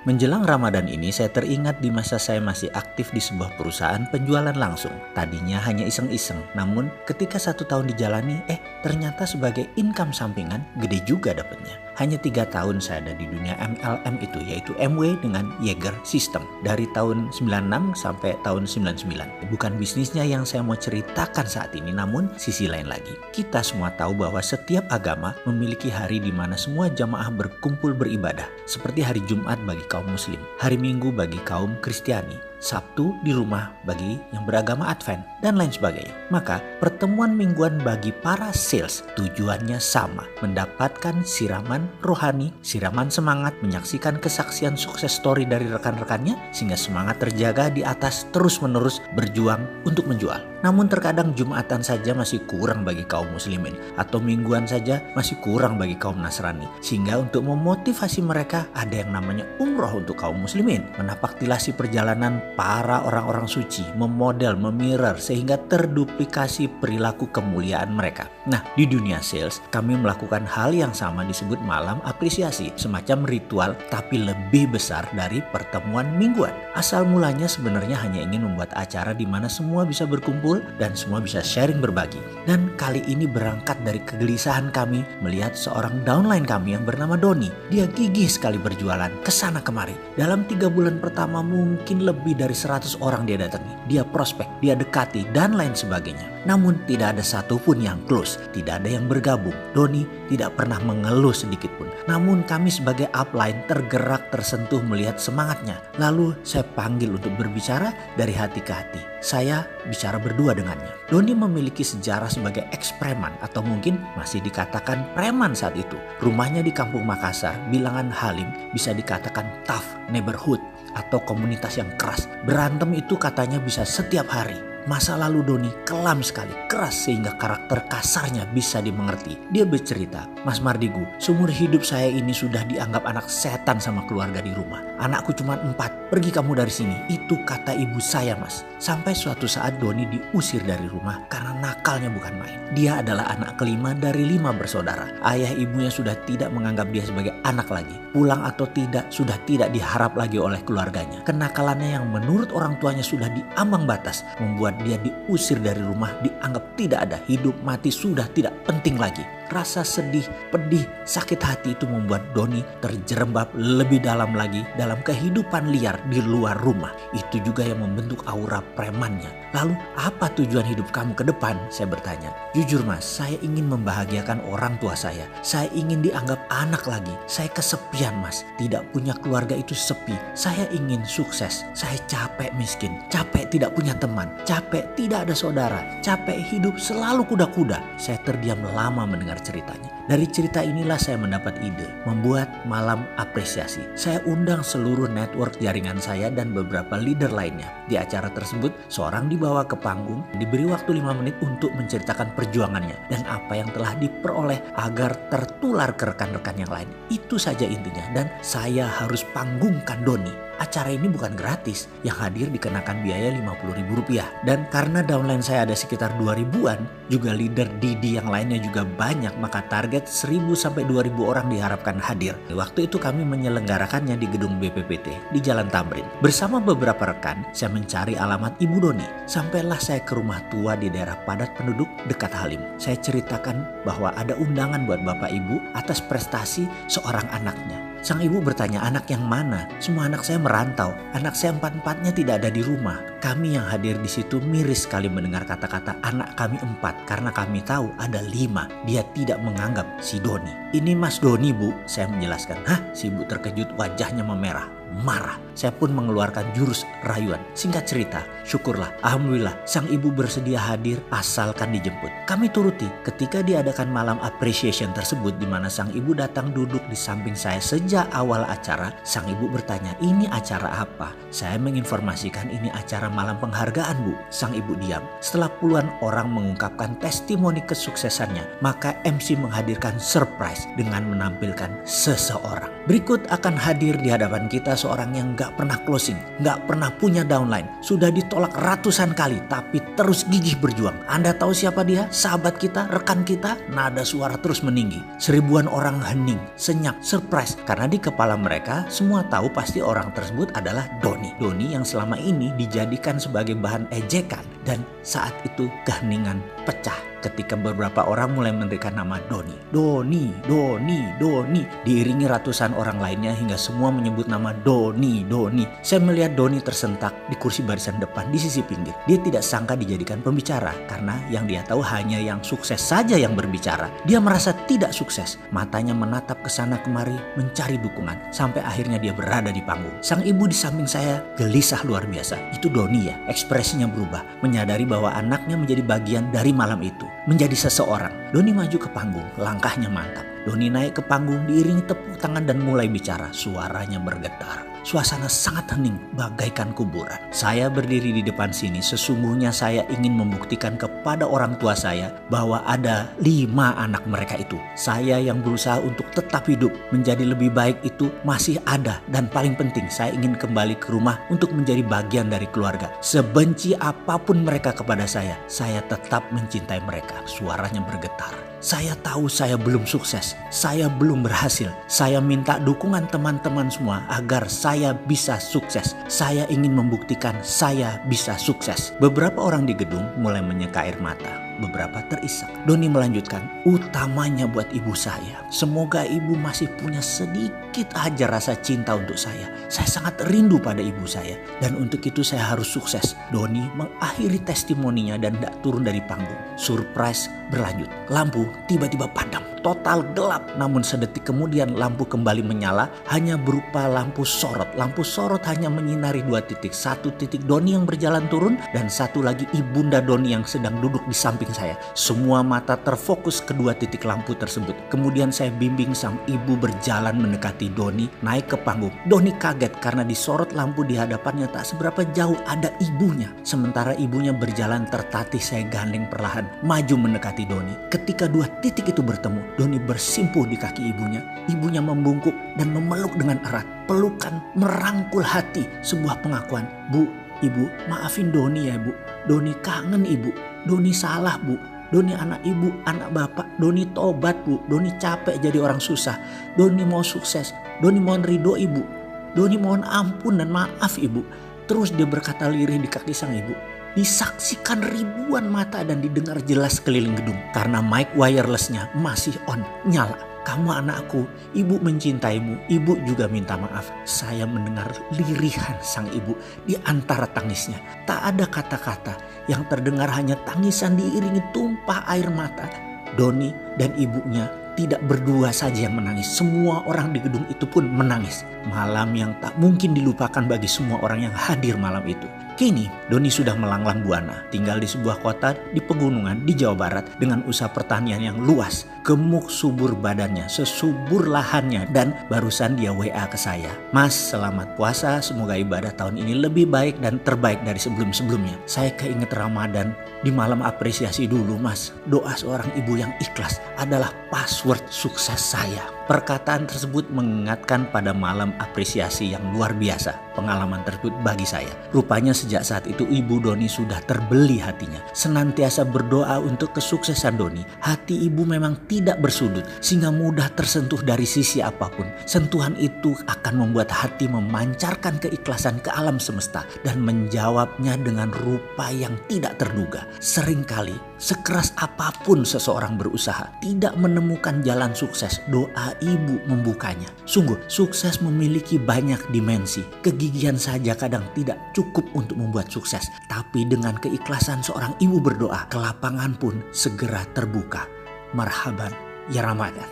Menjelang Ramadan ini saya teringat di masa saya masih aktif di sebuah perusahaan penjualan langsung. Tadinya hanya iseng-iseng, namun ketika 1 tahun dijalani, ternyata sebagai income sampingan gede juga dapatnya. Hanya 3 tahun saya ada di dunia MLM itu, yaitu MW dengan Jaeger System. Dari tahun 96 sampai tahun 99. Bukan bisnisnya yang saya mau ceritakan saat ini, namun sisi lain lagi. Kita semua tahu bahwa setiap agama memiliki hari di mana semua jamaah berkumpul beribadah. Seperti hari Jumat bagi kaum Muslim, hari Minggu bagi kaum Kristiani, Sabtu di rumah bagi yang beragama Advent, dan lain sebagainya. Maka pertemuan mingguan bagi para sales tujuannya sama, mendapatkan siraman rohani, siraman semangat, menyaksikan kesaksian sukses story dari rekan-rekannya sehingga semangat terjaga di atas terus-menerus berjuang untuk menjual. Namun terkadang Jumatan saja masih kurang bagi kaum muslimin atau mingguan saja masih kurang bagi kaum Nasrani, sehingga untuk memotivasi mereka ada yang namanya umroh untuk kaum muslimin, menapaktilasi perjalanan para orang-orang suci, memodel, memirror sehingga terduplikasi perilaku kemuliaan mereka. Nah, di dunia sales kami melakukan hal yang sama disebut malam apresiasi, semacam ritual tapi lebih besar dari pertemuan mingguan. Asal mulanya sebenarnya hanya ingin membuat acara di mana semua bisa berkumpul dan semua bisa sharing berbagi. Dan kali ini berangkat dari kegelisahan kami melihat seorang downline kami yang bernama Doni. Dia gigih sekali berjualan kesana kemari. Dalam 3 bulan pertama mungkin lebih dari 100 orang dia datangi. Dia prospek, dia dekati dan lain sebagainya. Namun tidak ada satupun yang close, tidak ada yang bergabung. Doni tidak pernah mengeluh sedikit pun. Namun kami sebagai upline tergerak tersentuh melihat semangatnya. Lalu saya panggil untuk berbicara dari hati ke hati. Saya bicara berdua dengannya. Doni memiliki sejarah sebagai ex-preman atau mungkin masih dikatakan preman saat itu. Rumahnya di Kampung Makassar, bilangan Halim, bisa dikatakan tough neighborhood atau komunitas yang keras. Berantem itu katanya bisa setiap hari. Masa lalu Doni kelam sekali, keras sehingga karakter kasarnya bisa dimengerti. Dia bercerita, "Mas Mardigu, seumur hidup saya ini sudah dianggap anak setan sama keluarga di rumah. Anakku cuma 4, pergi kamu dari sini." Itu kata ibu saya, Mas. Sampai suatu saat Doni diusir dari rumah karena nakalnya bukan main. Dia adalah anak kelima dari 5 bersaudara. Ayah ibunya sudah tidak menganggap dia sebagai anak lagi. Pulang atau tidak sudah tidak diharap lagi oleh keluarganya. Kenakalannya yang menurut orang tuanya sudah diambang batas membuat dia diusir dari rumah, dianggap tidak ada, hidup mati sudah tidak penting lagi. Rasa sedih, pedih, sakit hati itu membuat Doni terjerembab lebih dalam lagi dalam kehidupan liar di luar rumah. Itu juga yang membentuk aura premannya. Lalu apa tujuan hidup kamu ke depan? Saya bertanya. Jujur Mas, saya ingin membahagiakan orang tua saya. Saya ingin dianggap anak lagi. Saya kesepian Mas. Tidak punya keluarga itu sepi. Saya ingin sukses. Saya capek miskin. Capek tidak punya teman. Capek tidak ada saudara. Capek hidup selalu kuda-kuda. Saya terdiam lama mendengar ceritanya. Dari cerita inilah saya mendapat ide membuat malam apresiasi. Saya undang seluruh network jaringan saya dan beberapa leader lainnya. Di acara tersebut seorang dibawa ke panggung, diberi waktu 5 menit untuk menceritakan perjuangannya dan apa yang telah diperoleh agar tertular ke rekan-rekan yang lain. Itu saja intinya, dan saya harus panggungkan Doni. Acara ini bukan gratis, yang hadir dikenakan biaya Rp50.000. Dan karena downline saya ada sekitar 2.000-an, juga leader Didi yang lainnya juga banyak, maka target 1.000 sampai 2.000 orang diharapkan hadir. Waktu itu kami menyelenggarakannya di gedung BPPT di Jalan Tamrin. Bersama beberapa rekan, saya mencari alamat Ibu Doni. Sampailah saya ke rumah tua di daerah padat penduduk dekat Halim. Saya ceritakan bahwa ada undangan buat Bapak Ibu atas prestasi seorang anaknya. Sang ibu bertanya, anak yang mana? Semua anak saya merantau. Anak saya 4-4-nya tidak ada di rumah. Kami yang hadir di situ miris sekali mendengar kata-kata anak kami 4 karena kami tahu ada 5. Dia tidak menganggap si Doni. Ini Mas Doni Bu, saya menjelaskan. Hah? Si ibu terkejut, wajahnya memerah. Marah. Saya pun mengeluarkan jurus rayuan. Singkat cerita, syukurlah, alhamdulillah sang ibu bersedia hadir asalkan dijemput. Kami turuti. Ketika diadakan malam appreciation tersebut di mana sang ibu datang duduk di samping saya sejak awal acara, sang ibu bertanya, "Ini acara apa?" Saya menginformasikan ini acara malam penghargaan Bu. Sang ibu diam. Setelah puluhan orang mengungkapkan testimoni kesuksesannya, maka MC menghadirkan surprise dengan menampilkan seseorang. Berikut akan hadir di hadapan kita seseorang yang gak pernah closing, gak pernah punya downline, sudah ditolak ratusan kali tapi terus gigih berjuang. Anda tahu siapa dia? Sahabat kita, rekan kita? Nada suara terus meninggi. Seribuan orang hening, senyap, surprise karena di kepala mereka semua tahu pasti orang tersebut adalah Doni. Doni yang selama ini dijadikan sebagai bahan ejekan, dan saat itu keheningan pecah ketika beberapa orang mulai memberikan nama Doni. Doni, Doni, Doni. Diiringi ratusan orang lainnya hingga semua menyebut nama Doni, Doni. Saya melihat Doni tersentak di kursi barisan depan di sisi pinggir. Dia tidak sangka dijadikan pembicara karena yang dia tahu hanya yang sukses saja yang berbicara. Dia merasa tidak sukses. Matanya menatap ke sana kemari mencari dukungan sampai akhirnya dia berada di panggung. Sang ibu di samping saya gelisah luar biasa. Itu Doni ya, ekspresinya berubah, menyadari bahwa anaknya menjadi bagian dari malam itu. Menjadi seseorang. Doni maju ke panggung, langkahnya mantap. Doni naik ke panggung diiringi tepuk tangan dan mulai bicara. Suaranya bergetar. Suasana sangat hening bagaikan kuburan. Saya berdiri di depan sini, sesungguhnya saya ingin membuktikan kepada orang tua saya bahwa ada 5 anak mereka itu. Saya yang berusaha untuk tetap hidup, menjadi lebih baik itu masih ada. Dan paling penting, saya ingin kembali ke rumah untuk menjadi bagian dari keluarga. Sebenci apapun mereka kepada saya tetap mencintai mereka. Suaranya bergetar. Saya tahu saya belum sukses, saya belum berhasil. Saya minta dukungan teman-teman semua agar saya bisa sukses. Saya ingin membuktikan saya bisa sukses. Beberapa orang di gedung mulai menyeka air mata. Beberapa terisak. Doni melanjutkan, utamanya buat ibu saya. Semoga ibu masih punya sedikit aja rasa cinta untuk saya. Saya sangat rindu pada ibu saya. Dan untuk itu saya harus sukses. Doni mengakhiri testimoninya dan tidak turun dari panggung. Surprise berlanjut. Lampu tiba-tiba padam. Total gelap. Namun sedetik kemudian lampu kembali menyala. Hanya berupa lampu sorot. Lampu sorot hanya menyinari 2 titik. 1 titik Doni yang berjalan turun. Dan 1 lagi ibunda Doni yang sedang duduk di samping saya. Semua mata terfokus ke 2 titik lampu tersebut. Kemudian saya bimbing sang ibu berjalan mendekati Doni, naik ke panggung. Doni kaget karena disorot lampu di hadapannya tak seberapa jauh ada ibunya. Sementara ibunya berjalan tertatih, saya gandeng perlahan maju mendekati Doni. Ketika 2 titik itu bertemu, Doni bersimpuh di kaki ibunya. Ibunya membungkuk dan memeluk dengan erat. Pelukan merangkul hati. Sebuah pengakuan, "Bu, Ibu, maafin Doni ya Bu. Doni kangen Ibu. Doni salah Bu. Doni anak Ibu, anak Bapak. Doni tobat Bu. Doni capek jadi orang susah. Doni mau sukses. Doni mohon ridho Ibu. Doni mohon ampun dan maaf Ibu." Terus dia berkata lirih di kaki sang ibu. Disaksikan ribuan mata dan didengar jelas keliling gedung karena mic wirelessnya masih on, nyala. "Kamu anakku, ibu mencintaimu, ibu juga minta maaf." Saya mendengar lirihan sang ibu di antara tangisnya. Tak ada kata-kata, yang terdengar hanya tangisan diiringi tumpah air mata. Doni dan ibunya tidak berdua saja yang menangis, semua orang di gedung itu pun menangis. Malam yang tak mungkin dilupakan bagi semua orang yang hadir malam itu. Kini Doni sudah melanglang buana, tinggal di sebuah kota di pegunungan di Jawa Barat dengan usaha pertanian yang luas. Gemuk subur badannya, sesubur lahannya, dan barusan dia WA ke saya. "Mas, selamat puasa, semoga ibadah tahun ini lebih baik dan terbaik dari sebelum-sebelumnya. Saya keinget Ramadan, di malam apresiasi dulu Mas. Doa seorang ibu yang ikhlas adalah password sukses saya." Perkataan tersebut mengingatkan pada malam apresiasi yang luar biasa. Pengalaman tersebut bagi saya. Rupanya sejak saat itu ibu Doni sudah terbeli hatinya. Senantiasa berdoa untuk kesuksesan Doni. Hati ibu memang tidak bersudut sehingga mudah tersentuh dari sisi apapun. Sentuhan itu akan membuat hati memancarkan keikhlasan ke alam semesta dan menjawabnya dengan rupa yang tidak terduga. Seringkali sekeras apapun seseorang berusaha tidak menemukan jalan sukses, doa ibu membukanya. Sungguh, sukses memiliki banyak dimensi. Kegigihan saja kadang tidak cukup untuk membuat sukses. Tapi dengan keikhlasan seorang ibu berdoa, kelapangan pun segera terbuka. Marhaban ya Ramadan.